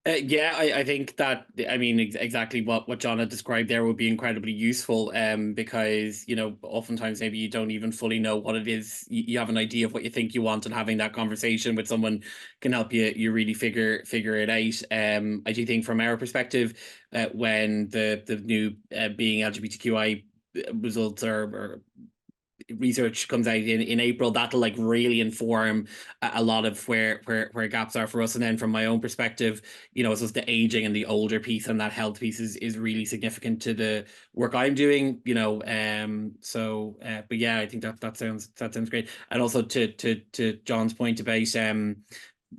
Yeah, I think that, I mean, exactly what John had described there would be incredibly useful, because, oftentimes maybe you don't even fully know what it is. You have an idea of what you think you want, and having that conversation with someone can help you really figure it out. I do think from our perspective, when the new being LGBTQI results or research comes out in April, that'll like really inform a lot of where gaps are for us. And then from my own perspective, so it's the aging and the older piece, and that health piece is really significant to the work I'm doing, but yeah, I think that sounds great. And also to John's point about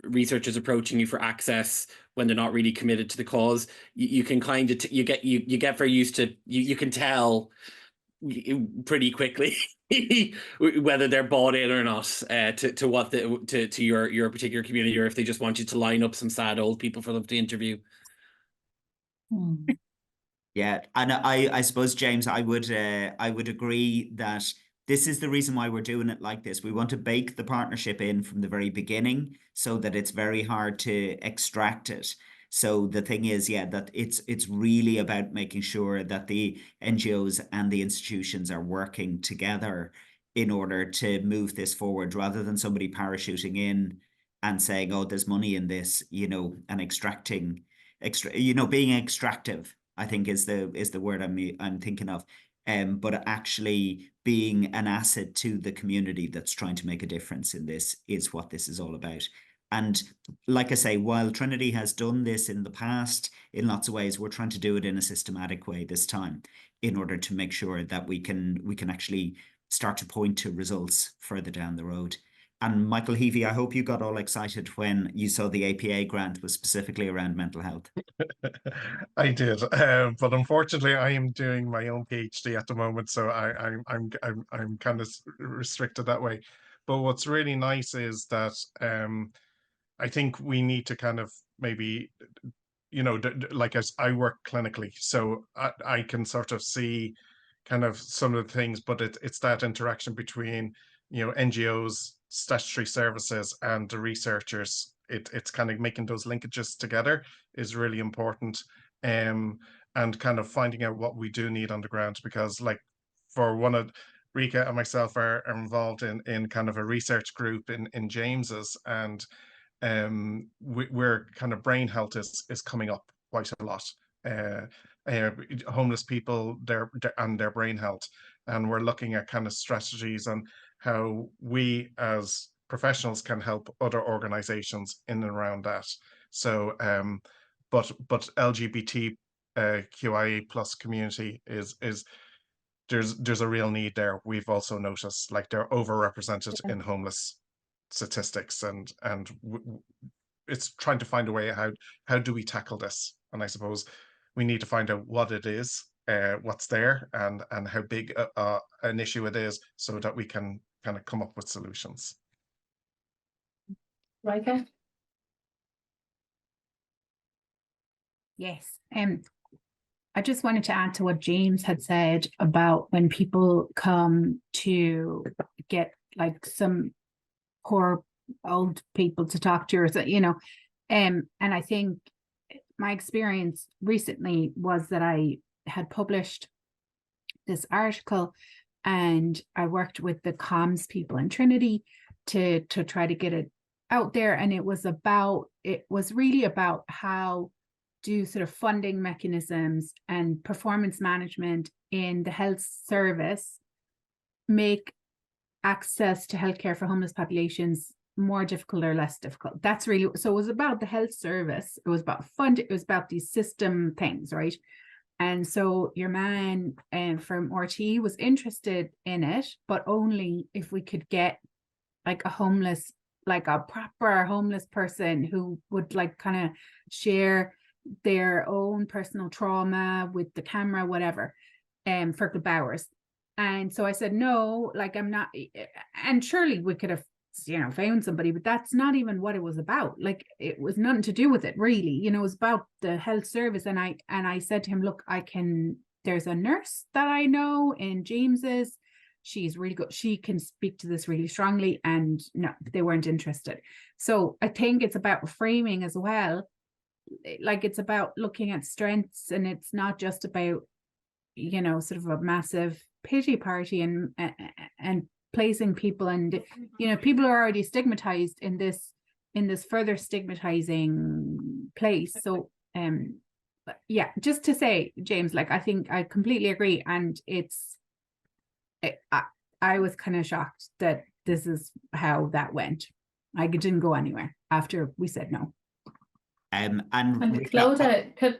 researchers approaching you for access when they're not really committed to the cause, you can kind of you get very used to, you can tell pretty quickly whether they're bought in or not to what to your particular community, or if they just want you to line up some sad old people for them to interview. Yeah, and I suppose, James, I would agree that this is the reason why we're doing it like this. We want to bake the partnership in from the very beginning so that it's very hard to extract it. So the thing is, yeah, that it's really about making sure that the NGOs and the institutions are working together in order to move this forward, rather than somebody parachuting in and saying, oh, there's money in this, and extracting, being extractive, I think is the word I'm thinking of. But actually being an asset to the community that's trying to make a difference in this is what this is all about. And like I say, while Trinity has done this in the past in lots of ways, we're trying to do it in a systematic way this time, in order to make sure that we can actually start to point to results further down the road. And Michael Heavey, I hope you got all excited when you saw the APA grant was specifically around mental health. I did, but unfortunately, I am doing my own PhD at the moment, so I'm kind of restricted that way. But what's really nice is that I think we need to kind of maybe, like, as I work clinically, so I can sort of see kind of some of the things, but it's that interaction between, NGOs, statutory services, and the researchers. It's kind of making those linkages together is really important, and kind of finding out what we do need on the ground, because, like, for one of Rika and myself are involved in kind of a research group in James's, and we're kind of brain health is coming up quite a lot. Homeless people, their brain health, and we're looking at kind of strategies and how we as professionals can help other organizations in and around that. So but LGBT QI plus community is there's a real need there. We've also noticed like they're overrepresented in homeless statistics, and it's trying to find a way how do we tackle this. And I suppose we need to find out what it is, what's there, and how big an issue it is, so that we can kind of come up with solutions. Rika? Yes. I just wanted to add to what James had said about when people come to get like some poor old people to talk to, or you know, and I think my experience recently was that I had published this article, and I worked with the comms people in Trinity to try to get it out there, and it was really about how do sort of funding mechanisms and performance management in the health service make access to healthcare for homeless populations more difficult or less difficult. That's really, so it was about the health service, it was about funding, it was about these system things, right? And so your man from RT was interested in it, but only if we could get like a proper homeless person who would like kind of share their own personal trauma with the camera, whatever, for a couple hours. And so I said, no, like I'm not, and surely we could have, you know, found somebody, but that's not even what it was about. Like it was nothing to do with it really, you know, it was about the health service. And I said to him, look, there's a nurse that I know in James's, she's really good, she can speak to this really strongly. And no, they weren't interested. So I think it's about framing as well. Like it's about looking at strengths, and it's not just about, you know, sort of a massive pity party and placing people, and you know, people are already stigmatized in this further stigmatizing place. So yeah, just to say, James, like I think I completely agree, and I was kind of shocked that this is how that went. I didn't go anywhere after we said no. And Clodagh, could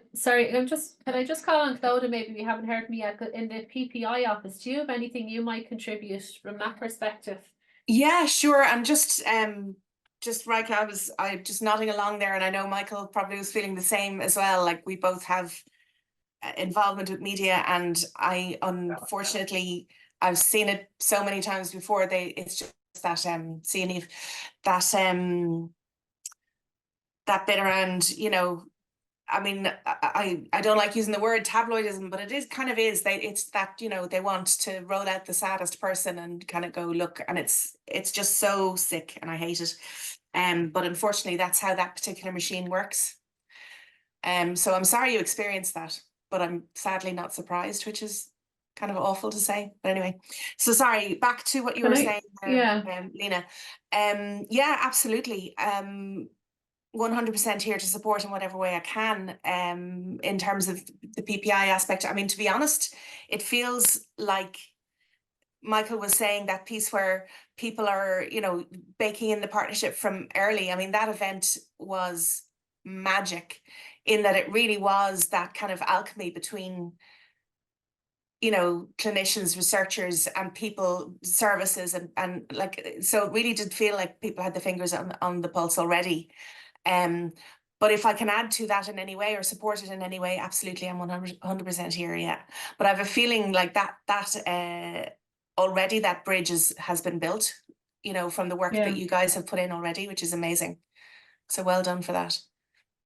I just call on Clodagh? Maybe we haven't heard me yet. In the PPI office, do you have anything you might contribute from that perspective? Yeah, sure. And just right, I just nodding along there, and I know Michael probably was feeling the same as well. Like we both have involvement with media, and I unfortunately I've seen it so many times before. It's just that seeing if that bit around, you know, I mean, I don't like using the word tabloidism, but it's that, you know, they want to roll out the saddest person and kind of go look, and it's just so sick, and I hate it. But unfortunately that's how that particular machine works. So I'm sorry you experienced that, but I'm sadly not surprised, which is kind of awful to say. But anyway, so sorry, back to what you were saying there, Lena. Yeah, absolutely. 100% here to support in whatever way I can, in terms of the PPI aspect. I mean, to be honest, it feels like Michael was saying that piece where people are, you know, baking in the partnership from early. I mean, that event was magic in that it really was that kind of alchemy between, you know, clinicians, researchers, and people, services, and like, so it really did feel like people had the fingers on the pulse already. But if I can add to that in any way or support it in any way, absolutely, I'm 100% here. Yeah, but I have a feeling like that already that bridge has been built, you know, from the work that you guys have put in already, which is amazing. So well done for that.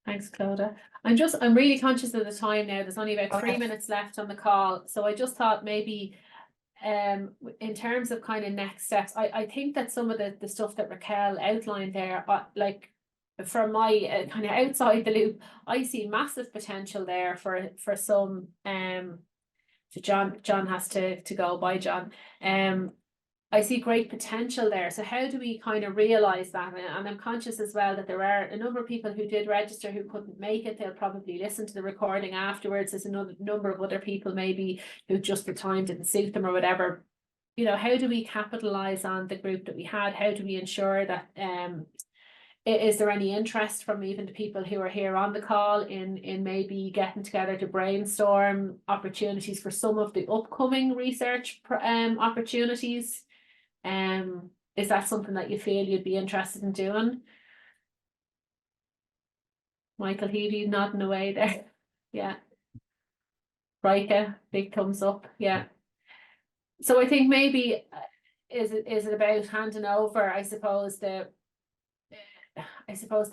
Thanks, Clodagh. I'm really conscious of the time now. There's only about 3 minutes left on the call. So I just thought maybe in terms of kind of next steps, I think that some of the stuff that Raquel outlined there, like from my kind of outside the loop, I see massive potential there for some. So John has to go. Bye, John. I see great potential there. So how do we kind of realize that? And I'm conscious as well that there are a number of people who did register who couldn't make it. They'll probably listen to the recording afterwards. There's another number of other people maybe who just the time didn't suit them or whatever. You know, how do we capitalize on the group that we had? How do we ensure that is there any interest from even the people who are here on the call in maybe getting together to brainstorm opportunities for some of the upcoming research opportunities? Is that something that you feel you'd be interested in doing? Michael Healy nodding away there. Yeah. Rika, big thumbs up. Yeah. So I think maybe is it about handing over, I suppose, the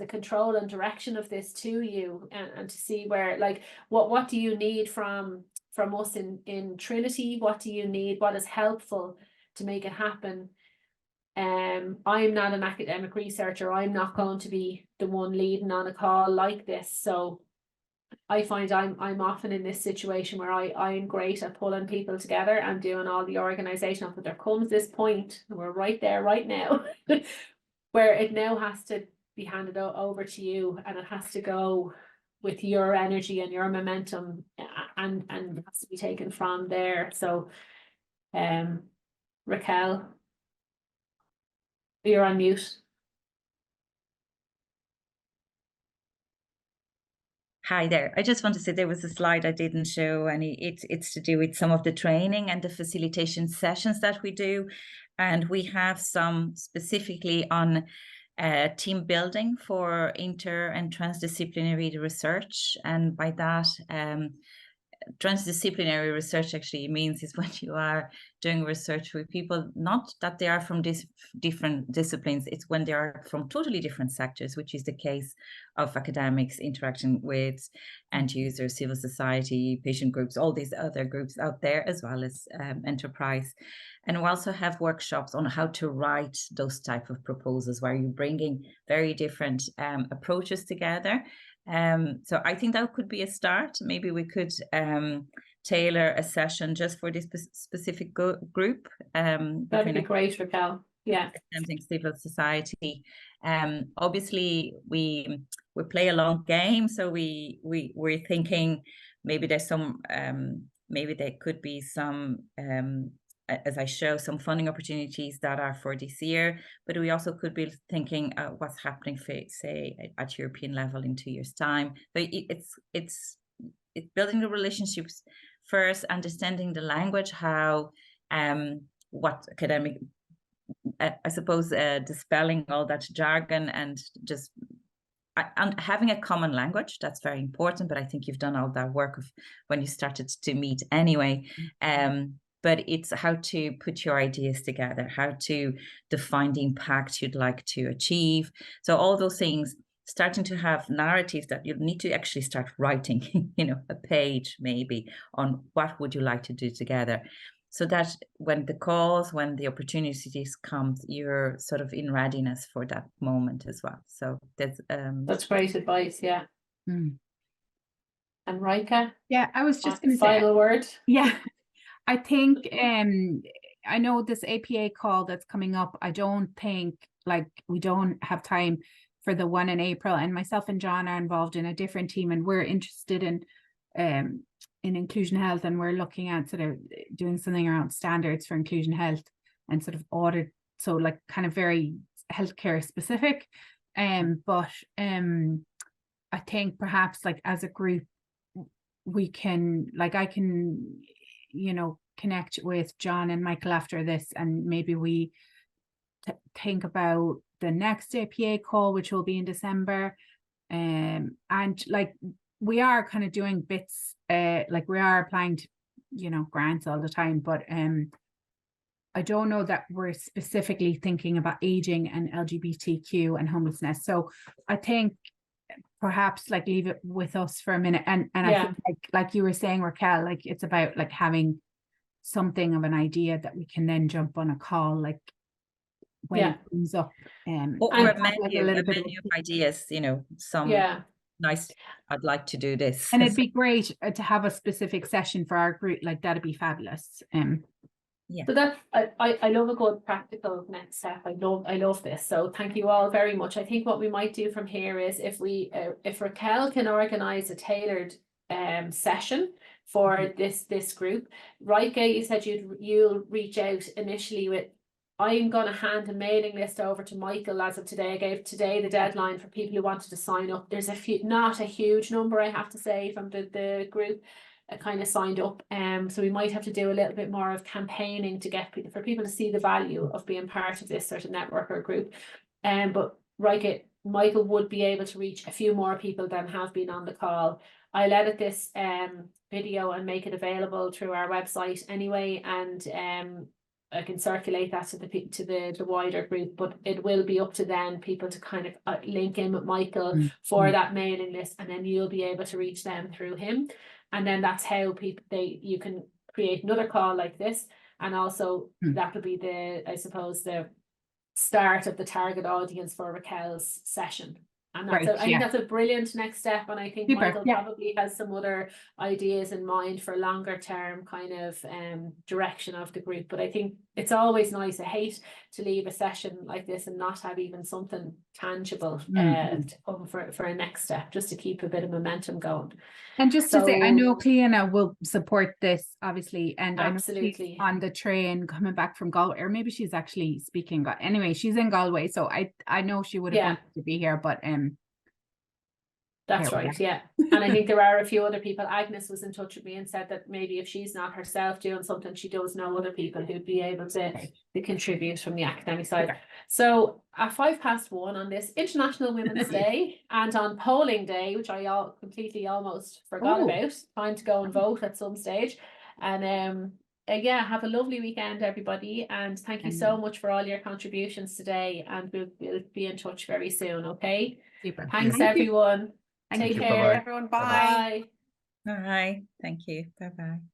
control and direction of this to you, and to see where, like, what do you need from us in Trinity? What do you need? What is helpful to make it happen? I'm not an academic researcher. I'm not going to be the one leading on a call like this. So I find I'm often in this situation where I'm great at pulling people together and doing all the organisation, but there comes this point, and we're right there right now, where it now has to be handed over to you, and it has to go with your energy and your momentum, and it has to be taken from there. So Raquel, you're on mute. Hi there. I just want to say there was a slide I didn't show, and it's to do with some of the training and the facilitation sessions that we do. And we have some specifically on team building for inter and transdisciplinary research. And by that, transdisciplinary research actually means is when you are doing research with people, not that they are from different disciplines, it's when they are from totally different sectors, which is the case of academics interacting with end users, civil society, patient groups, all these other groups out there, as well as enterprise. And we also have workshops on how to write those type of proposals, where you're bringing very different approaches together. So I think that could be a start. Maybe we could tailor a session just for this specific group. That'd be great, Raquel. Yeah. Civil society. Obviously, we play a long game, so we're thinking maybe there's some maybe there could be some as I show, some funding opportunities that are for this year, but we also could be thinking what's happening for, say, at European level in 2 years' time. But it's building the relationships first, understanding the language, how what academic, I suppose, dispelling all that jargon and just and having a common language. That's very important. But I think you've done all that work of when you started to meet anyway. But it's how to put your ideas together, how to define the impact you'd like to achieve. So all those things, starting to have narratives that you need to actually start writing, a page maybe on what would you like to do together. So that when the opportunities come, you're sort of in readiness for that moment as well. So that's great advice, yeah. And Rika? Yeah, I was just going to say, final word. Yeah. I think I know this APA call that's coming up. I don't think we don't have time for the one in April, and myself and John are involved in a different team, and we're interested in inclusion health, and we're looking at sort of doing something around standards for inclusion health and sort of audit, so kind of very healthcare specific. But I think perhaps as a group we can I can connect with John and Michael after this, and maybe we think about the next APA call, which will be in December. And we are kind of doing bits, we are applying to, grants all the time, but I don't know that we're specifically thinking about aging and LGBTQ and homelessness. So I think perhaps leave it with us for a minute. And I think like you were saying, Raquel, it's about having something of an idea that we can then jump on a call when it comes up. Or a menu of ideas, some nice, I'd like to do this. And it'd be great to have a specific session for our group, that'd be fabulous. So that's I love a good practical next step. I love this. So thank you all very much. I think what we might do from here is if Raquel can organise a tailored session for this group. Rika, you said you'll reach out initially with I'm going to hand a mailing list over to Michael as of today. I gave today the deadline for people who wanted to sign up. There's not a huge number, I have to say, from the group kind of signed up. So we might have to do a little bit more of campaigning to get for people to see the value of being part of this sort of network or group. But Michael would be able to reach a few more people than have been on the call. I'll edit this video and make it available through our website anyway, and I can circulate that to the wider group, but it will be up to then people to kind of link in with Michael for that mailing list, and then you'll be able to reach them through him. And then that's how you can create another call like this, and also that will be I suppose the start of the target audience for Raquel's session. And that's I think that's a brilliant next step, and I think Michael probably has some other ideas in mind for longer term kind of direction of the group. But I think it's always nice. I hate to leave a session like this and not have even something tangible to come for a next step, just to keep a bit of momentum going. And just to say, I know Cleona will support this, obviously, and absolutely. I know she's on the train coming back from Galway, or maybe she's actually speaking. Anyway, she's in Galway, so I know she would have wanted to be here, but that's right, yeah. And I think there are a few other people. Agnes was in touch with me and said that maybe if she's not herself doing something, she does know other people who'd be able to contribute from the academic side. So at 1:05 on this International Women's Day and on polling day, which I completely almost forgot about, time to go and vote at some stage. And yeah, have a lovely weekend, everybody, and thank you so much for all your contributions today, and we'll be in touch very soon. Okay, super. Thanks everyone. Take care, everyone. Bye. Bye. Thank you. Bye-bye.